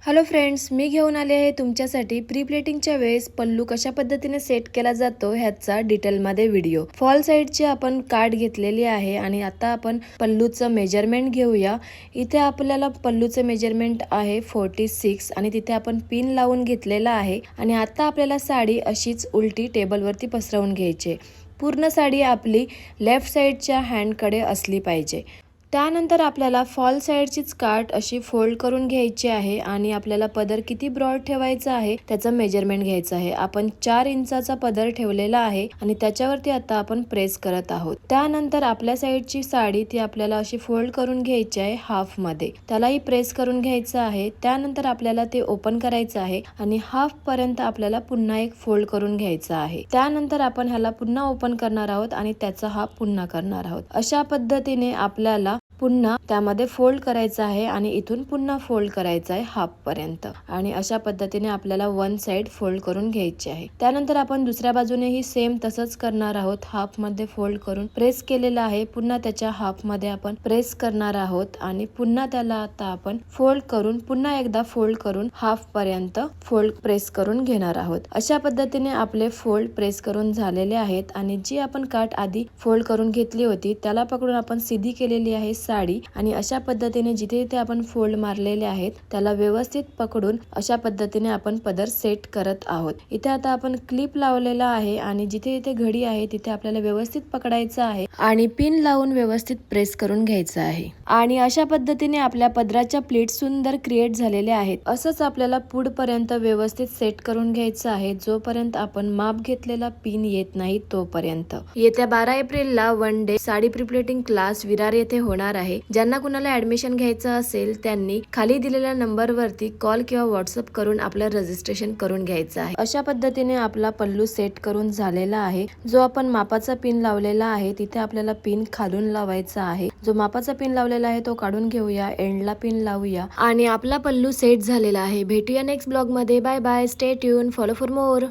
Hello friends, मी घेऊन आले आहे तुमच्यासाठी प्री प्लेटिंगच्या वेळेस पल्लू कशा पद्धतीने सेट केला जातो ह्याचा डिटेलमध्ये व्हिडिओ। फॉल साइडची आपण कार्ड घेतलेली आहे आणि आता आपण पल्लूचं मेजरमेंट घेऊया। इथे आपल्याला पल्लूचं मेजरमेंट आहे 46 आणि तिथे आपण पिन लावून घेतलेला आहे आणि आता आपल्याला साडी अशीच उलटी टेबलवरती पसरवून घ्यायची। पूर्ण साडी आपली लेफ्ट साइडच्या हँडकडे असली पाहिजे। त्यानंतर आपल्याला फॉल साइडचीच कार्ट अशी फोल्ड करून घ्यायची आहे आणि आपल्याला पदर किती ब्रॉड ठेवायचा आहे त्याचा मेजरमेंट घ्यायचा आहे। आपण 4 इंचाचा पदर ठेवलेला आहे आणि त्याच्यावरती आता आपण प्रेस करत आहोत। त्यानंतर आपल्या साइडची साडी ती आपल्याला अशी फोल्ड करून घ्यायची आहे हाफ मध्ये, त्यालाही प्रेस करून घ्यायचं आहे। त्यानंतर आपल्याला ते ओपन करायचं आहे आणि हाफ पर्यंत आपल्याला पुन्हा एक फोल्ड करून घ्यायचं आहे। त्यानंतर आपण ह्याला पुन्हा ओपन करणार आहोत आणि त्याचा हाफ पुन्हा करणार आहोत। अशा पद्धतीने आपल्याला पुन्हा त्यामध्ये फोल्ड करायचा आहे आणि इथून पुन्हा फोल्ड करायचा आहे हाफ पर्यंत आणि अशा पद्धतीने आपल्याला वन साइड फोल्ड करून घ्यायची आहे। त्यानंतर आपण दुसऱ्या बाजूनेही सेम तसंच करणार आहोत। हाफ मध्ये फोल्ड करून प्रेस केलेला आहे, पुन्हा त्याच्या हाफ मध्ये आपण प्रेस करणार आहोत आणि पुन्हा त्याला आता आपण फोल्ड करून पुन्हा एकदा फोल्ड करून हाफ पर्यंत फोल्ड प्रेस करून घेणार आहोत। अशा पद्धतीने आपले फोल्ड प्रेस करून झालेले आहेत आणि जी आपण काट आधी फोल्ड करून घेतली होती त्याला पकडून आपण सीधी केलेली आहे साडी आणि अशा पद्धतीने जिथे जिथे आपण फोल्ड मारलेले आहेत त्याला व्यवस्थित पकडून अशा पद्धतीने आपण पदर सेट करत आहोत। इथे आता आपण क्लिप लावलेला आहे आणि जिथे जिथे घडी आहे तिथे आपल्याला व्यवस्थित पकडायचं आहे आणि पिन लावून व्यवस्थित प्रेस करून घ्यायचं आहे आणि अशा पद्धतीने आपल्या पदराच्या प्लेट सुंदर क्रिएट झालेल्या आहेत। असंच आपल्याला पुढपर्यंत व्यवस्थित सेट करून घ्यायचं आहे जोपर्यंत आपण माप घेतलेला पिन येत नाही तोपर्यंत। येत्या 12 एप्रिलला one day sari prepleating class Virar येथे होणार आहे। ज्यांना कुणाला ऍडमिशन घ्यायचं असेल त्यांनी खाली दिलेल्या नंबरवरती कॉल किंवा व्हॉट्सअप करून आपलं रजिस्ट्रेशन करून घ्यायचं आहे। अशा पद्धतीने आपला पल्लू सेट करून झालेला आहे। जो आपण मापाचा पिन लावलेला आहे तिथे आपल्याला पिन खालून लावायचा आहे। जो मापाचा पिन लावलेला आहे तो काढून घेऊया, एंडला पिन लावूया आणि आपला पल्लू सेट झालेला आहे। भेटूया नेक्स्ट ब्लॉग मध्ये। Bye bye, stay tune, follow for more.